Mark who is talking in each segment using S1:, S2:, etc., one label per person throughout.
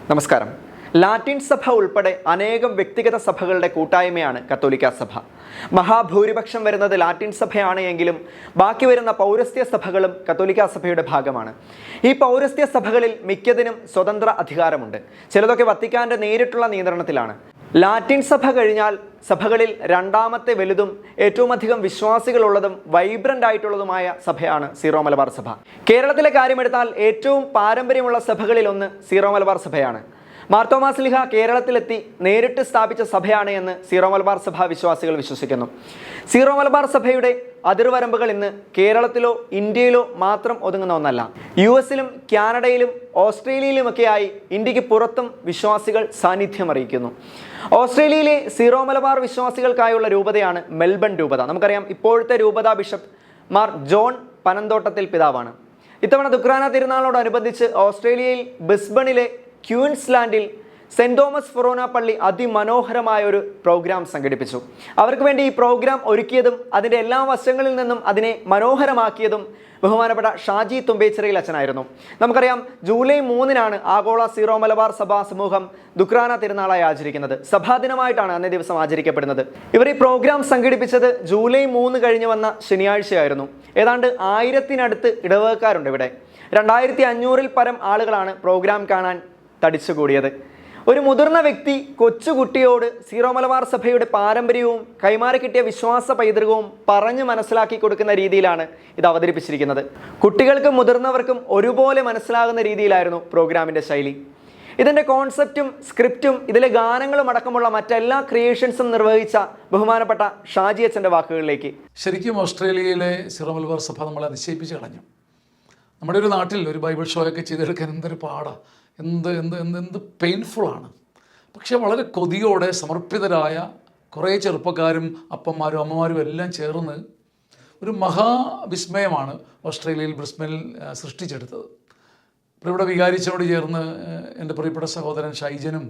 S1: നമസ്കാരം. ലാറ്റിൻ സഭ ഉൾപ്പെടെ അനേകം വ്യക്തിഗത സഭകളുടെ കൂട്ടായ്മയാണ് കത്തോലിക്ക സഭ. മഹാഭൂരിപക്ഷം വരുന്നത് ലാറ്റിൻ സഭയാണ് എങ്കിലും ബാക്കി വരുന്ന പൗരസ്ത്യ സഭകളും കത്തോലിക്ക സഭയുടെ ഭാഗമാണ്. ഈ പൗരസ്ത്യ സഭകളിൽ മിക്കതിനും സ്വതന്ത്ര അധികാരമുണ്ട്. ചിലതൊക്കെ വത്തിക്കാന്റെ നേരിട്ടുള്ള നിയന്ത്രണത്തിലാണ്. ലാറ്റിൻ സഭ കഴിഞ്ഞാൽ സഭകളിൽ രണ്ടാമത്തെ വലുതും ഏറ്റവും അധികം വിശ്വാസികളുള്ളതും വൈബ്രന്റ് ആയിട്ടുള്ളതുമായ സഭയാണ് സീറോ മലബാർ സഭ. കേരളത്തിലെ കാര്യമെടുത്താൽ ഏറ്റവും പാരമ്പര്യമുള്ള സഭകളിൽ ഒന്ന് സീറോ മലബാർ സഭയാണ്. മാർത്തോമാ ശ്ലീഹ കേരളത്തിലെത്തി നേരിട്ട് സ്ഥാപിച്ച സഭയാണ് എന്ന് സീറോ മലബാർ സഭ വിശ്വാസികൾ വിശ്വസിക്കുന്നു. സീറോ മലബാർ സഭയുടെ അതിർവരമ്പുകൾ ഇന്ന് കേരളത്തിലോ ഇന്ത്യയിലോ മാത്രം ഒതുങ്ങുന്ന ഒന്നല്ല. US-ലും കാനഡയിലും ഓസ്ട്രേലിയയിലുമൊക്കെയായി ഇന്ത്യക്ക് പുറത്തും വിശ്വാസികൾ സാന്നിധ്യം അറിയിക്കുന്നു. ഓസ്ട്രേലിയയിലെ സീറോ മലബാർ വിശ്വാസികൾക്കായുള്ള രൂപതയാണ് മെൽബൺ രൂപത. നമുക്കറിയാം, ഇപ്പോഴത്തെ രൂപത ബിഷപ്പ് മാർ ജോൺ പനന്തോട്ടത്തിൽ പിതാവാണ്. ഇത്തവണ ദുക്രാന തിരുനാളിനോടനുബന്ധിച്ച് ഓസ്ട്രേലിയയിൽ ബ്രിസ്ബണിലെ ക്യൂൻസ്ലാൻഡിൽ സെന്റ് തോമസ് ഫൊറോന പള്ളി അതിമനോഹരമായ ഒരു പ്രോഗ്രാം സംഘടിപ്പിച്ചു. അവർക്ക് വേണ്ടി ഈ പ്രോഗ്രാം ഒരുക്കിയതും അതിൻ്റെ എല്ലാ വശങ്ങളിൽ നിന്നും അതിനെ മനോഹരമാക്കിയതും ബഹുമാനപ്പെട്ട ഷാജി തുമ്പേച്ചിറയിൽ അച്ഛനായിരുന്നു. നമുക്കറിയാം, ജൂലൈ 3-നാണ് ആഗോള സീറോ മലബാർ സഭാ സമൂഹം ദുക്രാന തിരുനാളായി ആചരിക്കുന്നത്. സഭാദിനമായിട്ടാണ് അന്നേ ദിവസം ആചരിക്കപ്പെടുന്നത്. ഇവർ ഈ പ്രോഗ്രാം സംഘടിപ്പിച്ചത് ജൂലൈ 3 കഴിഞ്ഞ് വന്ന ശനിയാഴ്ചയായിരുന്നു. ഏതാണ്ട് 1000-നടുത്ത് ഇടവകക്കാരുണ്ട് ഇവിടെ. 2500-ൽ പരം ആളുകളാണ് പ്രോഗ്രാം കാണാൻ തടിച്ചുകൂടിയത്. ഒരു മുതിർന്ന വ്യക്തി കൊച്ചുകുട്ടിയോട് സീറോ മലബാർ സഭയുടെ പാരമ്പര്യവും കൈമാറി കിട്ടിയ വിശ്വാസ പൈതൃകവും പറഞ്ഞ് മനസ്സിലാക്കി കൊടുക്കുന്ന രീതിയിലാണ് ഇത് അവതരിപ്പിച്ചിരിക്കുന്നത്. കുട്ടികൾക്കും മുതിർന്നവർക്കും ഒരുപോലെ മനസ്സിലാകുന്ന രീതിയിലായിരുന്നു പ്രോഗ്രാമിൻ്റെ ശൈലി. ഇതിൻ്റെ കോൺസെപ്റ്റും സ്ക്രിപ്റ്റും ഇതിലെ ഗാനങ്ങളും അടക്കമുള്ള മറ്റെല്ലാ ക്രിയേഷൻസും നിർവഹിച്ച ബഹുമാനപ്പെട്ട ഷാജി അച്ഛൻ്റെ വാക്കുകളിലേക്ക്.
S2: ശരിക്കും ഓസ്ട്രേലിയയിലെ സീറോ മലബാർ സഭ നമ്മളെ അതിശയിപ്പിച്ച് കളഞ്ഞു. നമ്മുടെ ഒരു നാട്ടിൽ ഒരു ബൈബിൾ ഷോയൊക്കെ ചെയ്തെടുക്കാൻ എന്തൊരു പാടാണ്, എന്ത് പെയിൻഫുള്ളാണ്. പക്ഷേ വളരെ കൊതിയോടെ സമർപ്പിതരായ കുറേ ചെറുപ്പക്കാരും അപ്പന്മാരും അമ്മമാരും എല്ലാം ചേർന്ന് ഒരു മഹാവിസ്മയമാണ് ഓസ്ട്രേലിയയിൽ ബ്രിസ്ബനിൽ സൃഷ്ടിച്ചെടുത്തത്. ഇവിടെ വികാരിച്ചനോട് ചേർന്ന് എൻ്റെ പ്രിയപ്പെട്ട സഹോദരൻ ഷൈജനും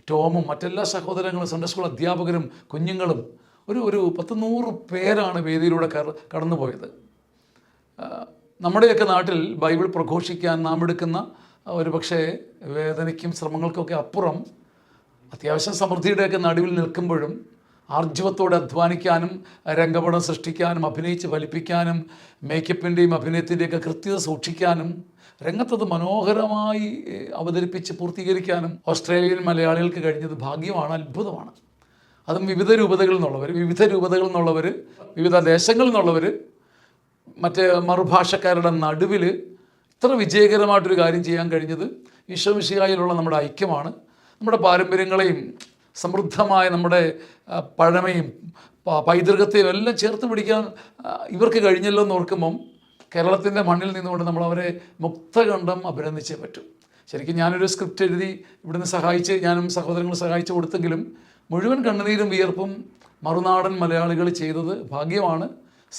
S2: ടോമും മറ്റെല്ലാ സഹോദരങ്ങളും സൺഡേ സ്കൂൾ അധ്യാപകരും കുഞ്ഞുങ്ങളും ഒരു 100 പേരാണ് വേദിയിലൂടെ കടന്നുപോയത്. നമ്മുടെയൊക്കെ നാട്ടിൽ ബൈബിൾ പ്രഘോഷിക്കാൻ നാം എടുക്കുന്ന ഒരു പക്ഷേ വേദനയ്ക്കും ശ്രമങ്ങൾക്കൊക്കെ അപ്പുറം അത്യാവശ്യം സമൃദ്ധിയുടെയൊക്കെ നടുവിൽ നിൽക്കുമ്പോഴും ആർജവത്തോടെ അധ്വാനിക്കാനും രംഗപടം സൃഷ്ടിക്കാനും അഭിനയിച്ച് ഫലിപ്പിക്കാനും മേക്കപ്പിൻ്റെയും അഭിനയത്തിൻ്റെയൊക്കെ കൃത്യത സൂക്ഷിക്കാനും രംഗത്തത് മനോഹരമായി അവതരിപ്പിച്ച് പൂർത്തീകരിക്കാനും ഓസ്ട്രേലിയൻ മലയാളികൾക്ക് കഴിഞ്ഞത് ഭാഗ്യമാണ്, അത്ഭുതമാണ്. അതും വിവിധ രൂപതകളിൽ നിന്നുള്ളവർ വിവിധ ദേശങ്ങളിൽ നിന്നുള്ളവർ മറ്റേ മറുഭാഷക്കാരുടെ നടുവിൽ ഇത്ര വിജയകരമായിട്ടൊരു കാര്യം ചെയ്യാൻ കഴിഞ്ഞത് ഈശോ മിശിഹായിലുള്ള നമ്മുടെ ഐക്യമാണ്. നമ്മുടെ പാരമ്പര്യങ്ങളെയും സമൃദ്ധമായ നമ്മുടെ പഴമയും പൈതൃകത്തെയും എല്ലാം ചേർത്ത് പിടിക്കാൻ ഇവർക്ക് കഴിഞ്ഞല്ലോ എന്ന് ഓർക്കുമ്പം കേരളത്തിൻ്റെ മണ്ണിൽ നിന്നുകൊണ്ട് നമ്മളവരെ മുക്തകണ്ഠം അഭിനന്ദിച്ചേ പറ്റും. ശരിക്കും ഞാനൊരു സ്ക്രിപ്റ്റ് എഴുതി ഇവിടുന്ന് സഹായിച്ച് ഞാനും സഹോദരങ്ങൾ സഹായിച്ചു കൊടുത്തെങ്കിലും മുഴുവൻ കണ്ണുനീരും വിയർപ്പും മറുനാടൻ മലയാളികൾ ചെയ്തത് ഭാഗ്യമാണ്,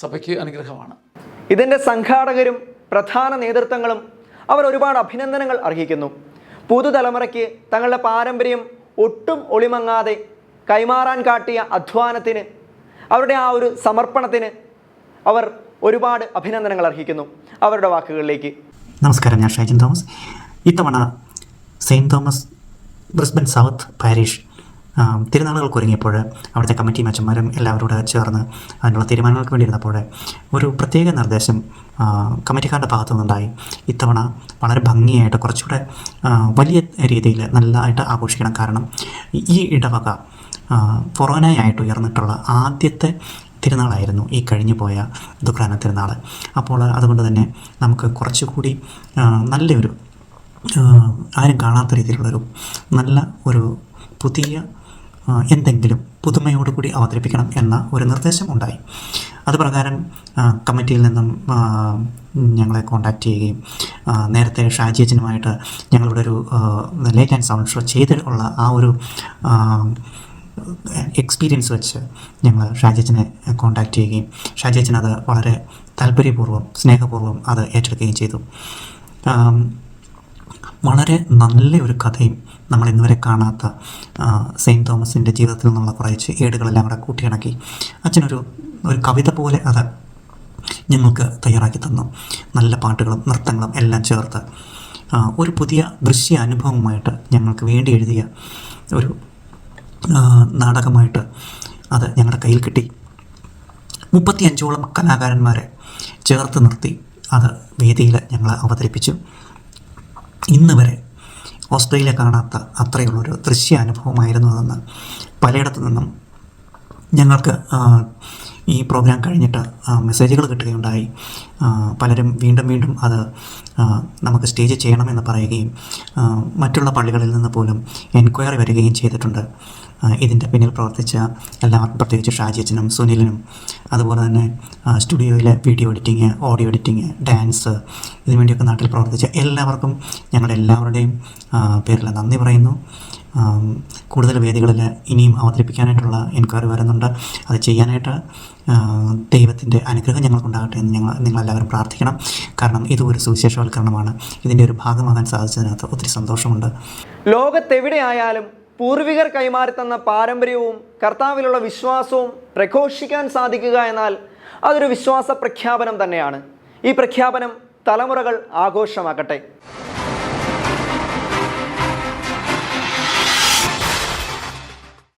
S2: സഭയ്ക്ക് അനുഗ്രഹമാണ്.
S1: ഇതിൻ്റെ സംഘാടകരും പ്രധാന നേതൃത്വങ്ങളും അവർ ഒരുപാട് അഭിനന്ദനങ്ങൾ അർഹിക്കുന്നു. പുതുതലമുറയ്ക്ക് തങ്ങളുടെ പാരമ്പര്യം ഒട്ടും ഒളിമങ്ങാതെ കൈമാറാൻ കാട്ടിയ അധ്വാനത്തിന്, അവരുടെ ആ ഒരു സമർപ്പണത്തിന് അവർ ഒരുപാട് അഭിനന്ദനങ്ങൾ അർഹിക്കുന്നു. അവരുടെ വാക്കുകളിലേക്ക്.
S3: നമസ്കാരം, ഞാൻ ഷൈജൻ തോമസ്. ഇത്തവണ Saint Thomas Brisbane south parish തിരുനാളുകൾക്ക് ഒരുങ്ങിയപ്പോൾ അവിടുത്തെ കമ്മിറ്റി അച്ഛന്മാരും എല്ലാവരോട് ചേർന്ന് അതിനുള്ള തീരുമാനങ്ങൾക്ക് വേണ്ടി ഇരുന്നപ്പോൾ ഒരു പ്രത്യേക നിർദ്ദേശം കമ്മിറ്റിക്കാരുടെ ഭാഗത്തു നിന്നുണ്ടായി. ഇത്തവണ വളരെ ഭംഗിയായിട്ട് കുറച്ചുകൂടെ വലിയ രീതിയിൽ നല്ലതായിട്ട് ആഘോഷിക്കണം. കാരണം ഈ ഇടവക ഫൊറോനയായിട്ട് ഉയർന്നിട്ടുള്ള ആദ്യത്തെ തിരുനാളായിരുന്നു ഈ കഴിഞ്ഞു പോയ ദുക്രാന തിരുനാൾ. അപ്പോൾ അതുകൊണ്ട് തന്നെ നമുക്ക് കുറച്ചുകൂടി നല്ലൊരു ആരും കാണാത്ത രീതിയിലുള്ളൊരു നല്ല ഒരു പുതിയ എന്തെങ്കിലും പുതുമയോടുകൂടി അവതരിപ്പിക്കണം എന്ന ഒരു നിർദ്ദേശം ഉണ്ടായി. അതുപ്രകാരം കമ്മിറ്റിയിൽ നിന്നും ഞങ്ങളെ കോൺടാക്റ്റ് ചെയ്യുകയും നേരത്തെ ഷാജിയച്ചനുമായിട്ട് ഞങ്ങളിവിടെ ഒരു ലൈറ്റ് ആൻഡ് സൗണ്ട് ഷോ ചെയ്തിട്ടുള്ള ആ ഒരു എക്സ്പീരിയൻസ് വെച്ച് ഞങ്ങൾ ഷാജിയച്ചനെ കോൺടാക്റ്റ് ചെയ്യുകയും ഷാജിയച്ചൻ അത് വളരെ താല്പര്യപൂർവ്വം സ്നേഹപൂർവ്വം അത് ഏറ്റെടുക്കുകയും ചെയ്തു. വളരെ നല്ലൊരു കഥയും നമ്മൾ ഇന്നുവരെ കാണാത്ത സെയിൻറ്റ് തോമസിൻ്റെ ജീവിതത്തിൽ നിന്നുള്ള കുറച്ച് ഏടുകളെല്ലാം കൂടെ കൂട്ടിയിണക്കി അച്ഛനൊരു കവിത പോലെ അത് ഞങ്ങൾക്ക് തയ്യാറാക്കി തന്നു. നല്ല പാട്ടുകളും നൃത്തങ്ങളും എല്ലാം ചേർത്ത് ഒരു പുതിയ ദൃശ്യ അനുഭവമായിട്ട് ഞങ്ങൾക്ക് വേണ്ടി എഴുതിയ ഒരു നാടകമായിട്ട് അത് ഞങ്ങളുടെ കയ്യിൽ കിട്ടി. 35ഓളം കലാകാരന്മാരെ ചേർത്ത് നിർത്തി അത് വേദിയിൽ ഞങ്ങൾ അവതരിപ്പിച്ചു. ഇന്ന് വരെ ഓസ്ട്രേലിയ കാണാത്ത അത്രയുള്ളൊരു ദൃശ്യ അനുഭവമായിരുന്നു അതെന്ന് പലയിടത്തു നിന്നും ഞങ്ങൾക്ക് ഈ പ്രോഗ്രാം കഴിഞ്ഞിട്ട് മെസ്സേജുകൾ കിട്ടുകയുണ്ടായി. പലരും വീണ്ടും വീണ്ടും അത് നമുക്ക് സ്റ്റേജ് ചെയ്യണമെന്ന് പറയുകയും മറ്റുള്ള പള്ളികളിൽ നിന്ന് പോലും എൻക്വയറി വരികയും ചെയ്തിട്ടുണ്ട്. ഇതിൻ്റെ പിന്നിൽ പ്രവർത്തിച്ച എല്ലാവർക്കും, പ്രത്യേകിച്ച് ഷാജിയച്ചനും സുനിലിനും, അതുപോലെ തന്നെ സ്റ്റുഡിയോയിലെ video editing, audio editing, dance, ഇതിനുവേണ്ടിയൊക്കെ നാട്ടിൽ പ്രവർത്തിച്ച എല്ലാവർക്കും ഞങ്ങളുടെ എല്ലാവരുടെയും പേരിൽ നന്ദി പറയുന്നു. കൂടുതൽ വേദികളിൽ ഇനിയും അവതരിപ്പിക്കാനായിട്ടുള്ള എൻക്വയറി വരുന്നുണ്ട്. അത് ചെയ്യാനായിട്ട് ദൈവത്തിൻ്റെ അനുഗ്രഹം ഞങ്ങൾക്കുണ്ടാകട്ടെ എന്ന് നിങ്ങളെല്ലാവരും പ്രാർത്ഥിക്കണം. കാരണം ഇത് ഒരു സുവിശേഷവൽക്കരണമാണ്. ഇതിൻ്റെ ഒരു ഭാഗമാകാൻ സാധിച്ചതിനകത്ത് ഒത്തിരി സന്തോഷമുണ്ട്.
S1: ലോകത്തെവിടെയായാലും പൂർവികർ കൈമാറിത്തന്ന പാരമ്പര്യവും കർത്താവിലുള്ള വിശ്വാസവും പ്രഘോഷിക്കാൻ സാധിക്കുക എന്നാൽ അതൊരു വിശ്വാസ പ്രഖ്യാപനം തന്നെയാണ്. ഈ പ്രഖ്യാപനം തലമുറകൾ ആഘോഷമാക്കട്ടെ.